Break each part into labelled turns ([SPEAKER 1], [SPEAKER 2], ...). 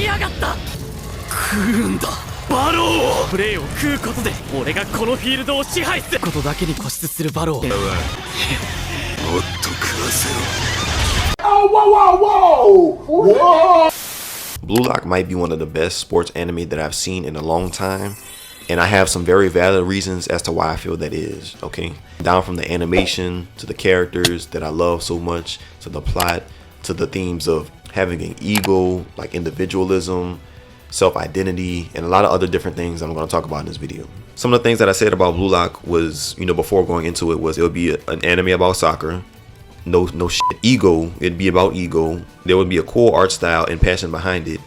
[SPEAKER 1] やがった。食うんだバロー。プレーを食うことで俺がこのフィールドを支配することだけに固執するバロー。もっと食わせろ。
[SPEAKER 2] Blue Lock might be one of the best sports anime that I've seen in a long time, and I have some very valid reasons as to why I feel that is, okay? Down from the animation, to the characters that I love so much, to the plot, to the themes of having an ego, like individualism, self-identity, and a lot of other different things I'm going to talk about in this video. Some of the things that I said about Blue Lock was, before going into it, was it would be an anime about soccer. No shit. Ego, it'd be about ego. There would be a cool art style and passion behind it.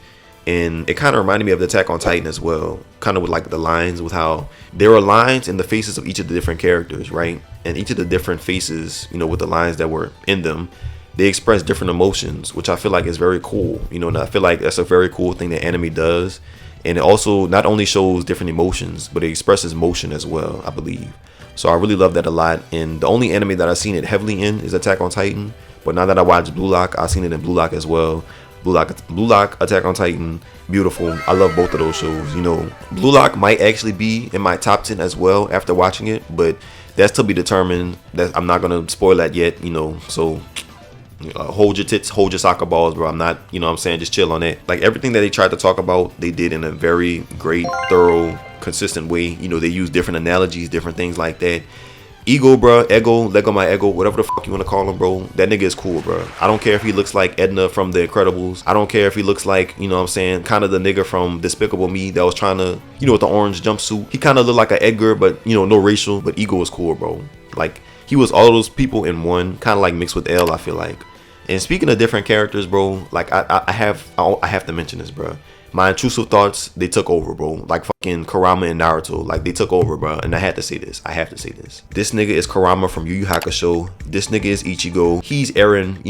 [SPEAKER 2] And it kind of reminded me of the Attack on Titan as well. Kind of with like the lines, with how there were lines in the faces of each of the different characters, right? And each of the different faces, with the lines that were in them, they express different emotions, which I feel like is very cool. And I feel like that's a very cool thing that anime does. And it also not only shows different emotions, but it expresses motion as well, I believe. So I really love that a lot. And the only anime that I've seen it heavily in is Attack on Titan. But now that I watched Blue Lock, I've seen it in Blue Lock as well. Blue Lock, Attack on Titan, beautiful. I love both of those shows. Blue Lock might actually be in my top 10 as well after watching it, but that's to be determined. That I'm not gonna spoil that yet. So hold your tits, hold your soccer balls, bro. I'm not, just chill on that. Like everything that they tried to talk about, they did in a very great, thorough, consistent way. They use different analogies, different things like that. Ego, bro, Lego my ego, whatever the fuck you want to call him, bro. That nigga is cool, bro. I don't care if he looks like Edna from The Incredibles. I don't care if he looks like, kind of the nigga from Despicable Me that was trying to, with the orange jumpsuit. He kind of looked like an Edgar, but, no racial. But Ego is cool, bro. Like, he was all those people in one, kind of like mixed with L, I feel like. And speaking of different characters, bro, like, I have to mention this, bro. My intrusive thoughts, they took over, bro. Like fucking Kurama and Naruto. Like, they took over, bro. And I had to say this. This nigga is Kurama from Yu Yu Hakusho. This nigga is Ichigo. He's Eren,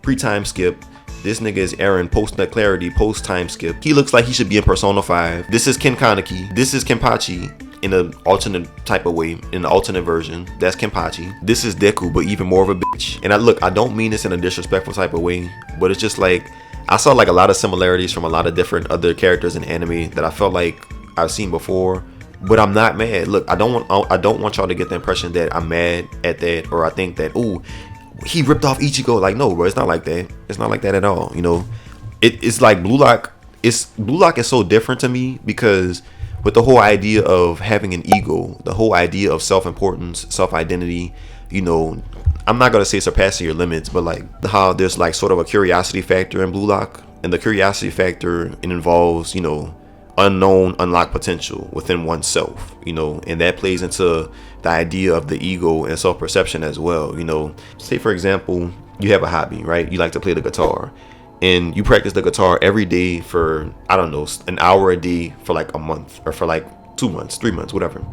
[SPEAKER 2] pre-time skip. This nigga is Eren, post-nut clarity, post-time skip. He looks like he should be in Persona 5. This is Ken Kaneki. This is Kenpachi. In an alternate type of way, in an alternate version. That's Kenpachi. This is Deku, but even more of a bitch. And I don't mean this in a disrespectful type of way, but it's just like, I saw like a lot of similarities from a lot of different other characters in anime that I felt like I've seen before, but I'm not mad. Look, I don't want y'all to get the impression that I'm mad at that, or I think that, oh, he ripped off Ichigo. Like, no, bro, it's not like that. It's not like that at all. It's like Blue Lock is so different to me because with the whole idea of having an ego, the whole idea of self-importance, self-identity, I'm not gonna say surpassing your limits, but like how there's like sort of a curiosity factor in Blue Lock, and the curiosity factor, it involves, unknown, unlocked potential within oneself, and that plays into the idea of the ego and self-perception as well. Say for example, you have a hobby, right? You like to play the guitar, and you practice the guitar every day for, I don't know, an hour a day for like a month, or for like 2 months, 3 months, whatever.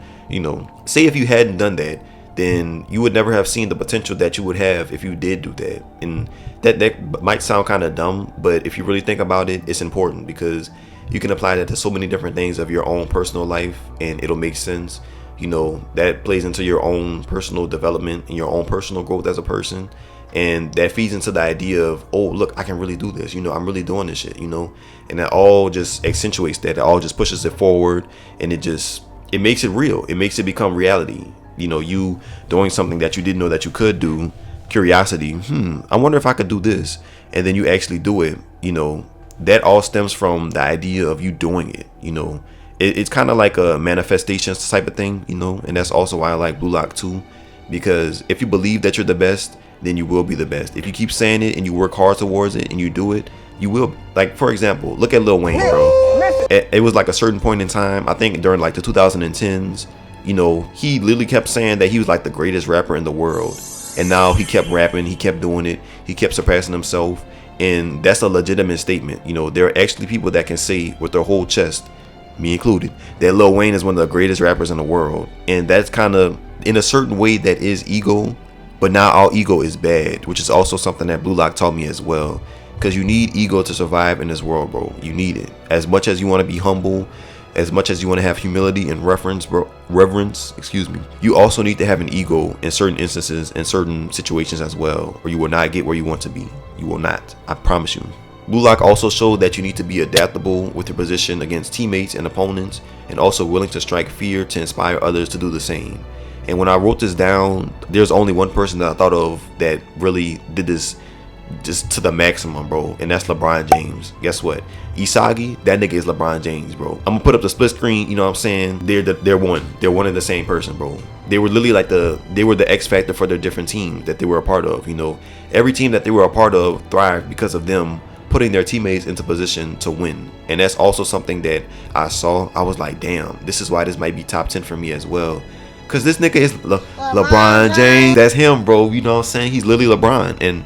[SPEAKER 2] Say if you hadn't done that, then you would never have seen the potential that you would have if you did do that. And that might sound kind of dumb, but if you really think about it, it's important because you can apply that to so many different things of your own personal life, and it'll make sense. That plays into your own personal development and your own personal growth as a person. And that feeds into the idea of, oh, look, I can really do this. I'm really doing this shit, and that all just accentuates that. It all just pushes it forward, and it makes it real. It makes it become reality. You doing something that you didn't know that you could do. Curiosity. I wonder if I could do this. And then you actually do it. That all stems from the idea of you doing it. It's kind of like a manifestation type of thing, and that's also why I like Blue Lock too. Because if you believe that you're the best, then you will be the best. If you keep saying it and you work hard towards it and you do it, you will. Like, for example, look at Lil Wayne, bro. It was like a certain point in time, I think during like the 2010s, he literally kept saying that he was like the greatest rapper in the world. And now he kept rapping, he kept doing it, he kept surpassing himself. And that's a legitimate statement. There are actually people that can say with their whole chest, me included, that Lil Wayne is one of the greatest rappers in the world. And that's kind of, in a certain way, that is ego. But not all ego is bad, which is also something that Blue Lock taught me as well. Because you need ego to survive in this world, bro. You need it. As much as you want to be humble, as much as you want to have humility and reverence, you also need to have an ego in certain instances and certain situations as well, or you will not get where you want to be. You will not. I promise you. Blue Lock also showed that you need to be adaptable with your position against teammates and opponents, and also willing to strike fear to inspire others to do the same. And when I wrote this down, there's only one person that I thought of that really did this just to the maximum, bro, and that's LeBron James. Guess what? Isagi, that nigga is LeBron James, bro. I'm gonna put up the split screen, you know what I'm saying? They're one and the same person, bro. They were literally like they were the X factor for their different teams that they were a part of, you know. Every team that they were a part of thrived because of them putting their teammates into position to win. And that's also something that I saw. I was like, damn, this is why this might be top 10 for me as well. Cause this nigga is LeBron James. That's him, bro. You know what I'm saying? He's literally LeBron. And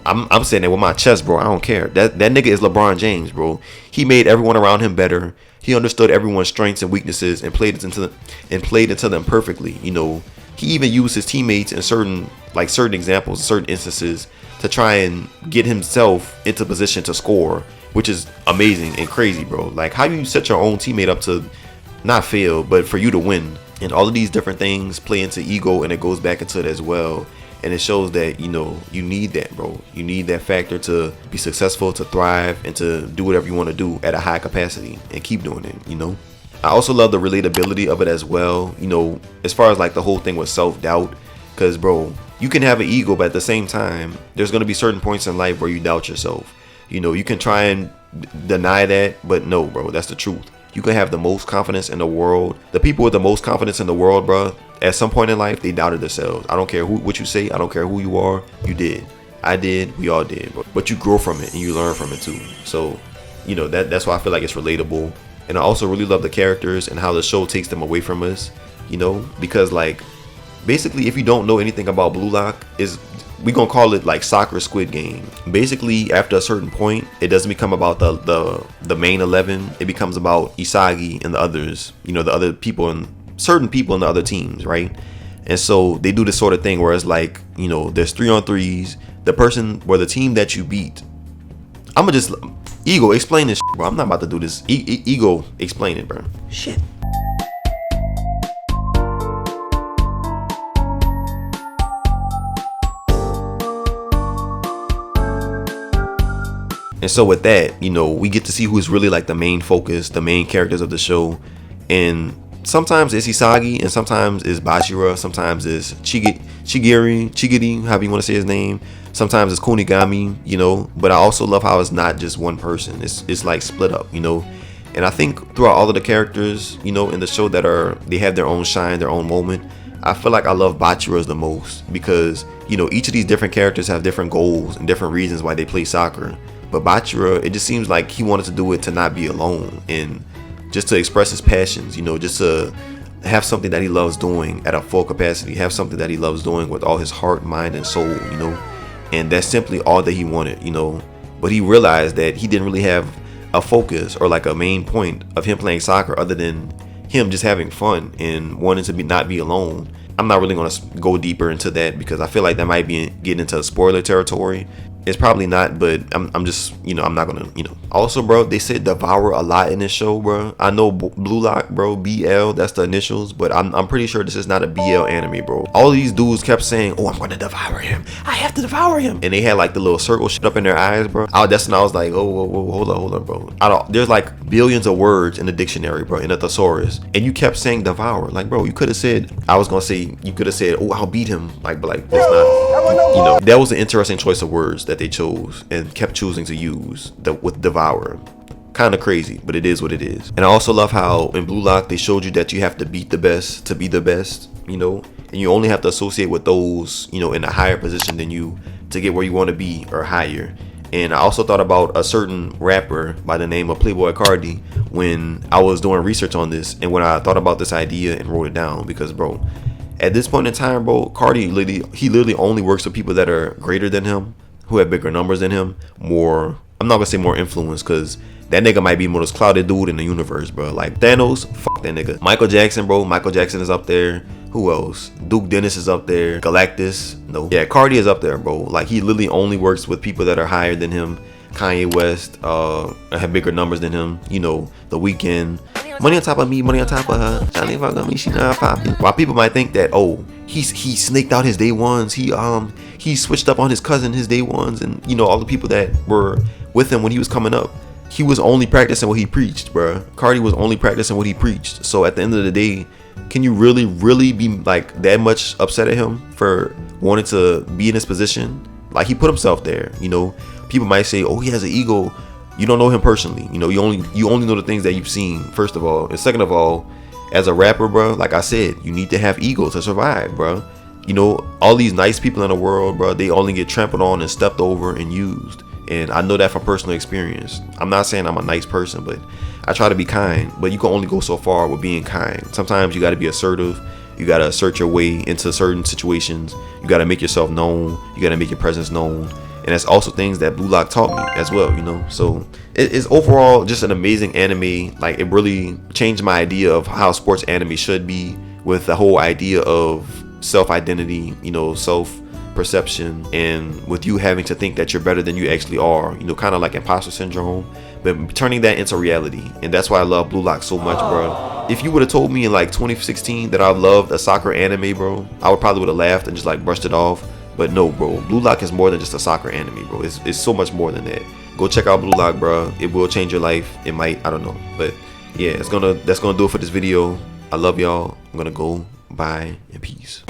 [SPEAKER 2] I'm saying that with my chest, bro. I don't care. That nigga is LeBron James, bro. He made everyone around him better. He understood everyone's strengths and weaknesses and played into them perfectly. You know, he even used his teammates in certain examples, certain instances, to try and get himself into position to score, which is amazing and crazy, bro. Like, how you set your own teammate up to not fail, but for you to win. And all of these different things play into ego, and it goes back into it as well. And it shows that, you know, you need that, bro. You need that factor to be successful, to thrive, and to do whatever you want to do at a high capacity and keep doing it, you know. I also love the relatability of it as well, you know, as far as like the whole thing with self-doubt. Because, bro, you can have an ego, but at the same time, there's going to be certain points in life where you doubt yourself. You know, you can try and deny that, but no, bro, that's the truth. You can have the most confidence in the world. The people with the most confidence in the world, bro, at some point in life, they doubted themselves. I don't care what you say. I don't care who you are. You did. I did. We all did. But you grow from it and you learn from it too. So, you know, that's why I feel like it's relatable. And I also really love the characters and how the show takes them away from us, you know, because like basically if you don't know anything about Blue Lock, we gonna call it like soccer Squid Game. Basically, after a certain point, it doesn't become about the main 11. It becomes about Isagi and the others, you know, the other people and certain people in the other teams, right? And so they do this sort of thing where it's like, you know, there's 3-on-3s. The person or the team that you beat. I'ma just Ego explain this, bro. I'm not about to do this. Ego explain it, bro. Shit. And so with that, you know, we get to see who's really like the main focus, the main characters of the show. And sometimes it's Isagi, and sometimes it's Bashira, sometimes it's Chigiri, however you want to say his name. Sometimes it's Kunigami, you know. But I also love how it's not just one person. It's like split up, you know. And I think throughout all of the characters, you know, in the show they have their own shine, their own moment. I feel like I love Bachira's the most because, you know, each of these different characters have different goals and different reasons why they play soccer. But Bachira, it just seems like he wanted to do it to not be alone and just to express his passions, you know, just to have something that he loves doing at a full capacity, have something that he loves doing with all his heart, mind, and soul, you know. And that's simply all that he wanted, you know. But he realized that he didn't really have a focus or like a main point of him playing soccer other than him just having fun and wanting to not be alone. I'm not really going to go deeper into that because I feel like that might be getting into spoiler territory. It's probably not, but I'm just, you know, I'm not gonna, you know. Also, bro, they said devour a lot in this show, bro. I know Blue Lock, bro, BL, that's the initials, but I'm pretty sure this is not a BL anime, bro. All these dudes kept saying, oh, I'm gonna devour him. I have to devour him. And they had like the little circle shit up in their eyes, bro. That's when I was like, oh, whoa, hold on, bro. There's like billions of words in the dictionary, bro, in the thesaurus. And you kept saying devour. Like, bro, you could have said, you could have said, oh, I'll beat him. But like, that's not, you know, that was an interesting choice of words that they chose and kept choosing to use with devour. Kind of crazy, but it is what it is. And I also love how in Blue Lock they showed you that you have to beat the best to be the best, you know, and you only have to associate with those, you know, in a higher position than you to get where you want to be or higher. And I also thought about a certain rapper by the name of Playboy Cardi when I was doing research on this and when I thought about this idea and wrote it down because, bro, at this point in time, bro, Cardi literally only works with people that are greater than him, who have bigger numbers than him, more, I'm not gonna say more influence, because that nigga might be the most clouded dude in the universe, bro. Like Thanos, fuck that nigga. Michael Jackson, bro, Michael Jackson is up there. Who else? Duke Dennis is up there. Galactus, no. Yeah, Cardi is up there, bro. Like he literally only works with people that are higher than him. Kanye West, have bigger numbers than him. You know, The Weeknd. Money on top of me, money on top of her. Johnny fuck on me, she not popping. While people might think that, oh, he snaked out his day ones. He switched up on his cousin his day ones, and you know all the people that were with him when he was coming up. He was only practicing what he preached, bruh. Cardi was only practicing what he preached. So at the end of the day, can you really be like that much upset at him for wanting to be in this position? Like, he put himself there. You know, people might say, oh, he has an ego. You don't know him personally. You know, you only know the things that you've seen, first of all. And second of all, as a rapper, bro, like I said, you need to have ego to survive, bro. You know, all these nice people in the world, bro, they only get trampled on and stepped over and used. And I know that from personal experience. I'm not saying I'm a nice person, but I try to be kind. But you can only go so far with being kind. Sometimes you got to be assertive. You got to assert your way into certain situations. You got to make yourself known. You got to make your presence known. And that's also things that Blue Lock taught me as well, you know. So it's overall just an amazing anime. Like, it really changed my idea of how sports anime should be, with the whole idea of self-identity, you know, self-perception, and with you having to think that you're better than you actually are, you know, kind of like imposter syndrome, but turning that into reality. And that's why I love Blue Lock so much, bro. If you would have told me in like 2016 that I loved a soccer anime, bro, I would probably would have laughed and just like brushed it off. But no, bro, Blue Lock is more than just a soccer anime, bro. It's so much more than that. Go check out Blue Lock, bro. It will change your life. It might, I don't know. But yeah, that's gonna do it for this video. I love y'all. I'm gonna go. Bye and peace.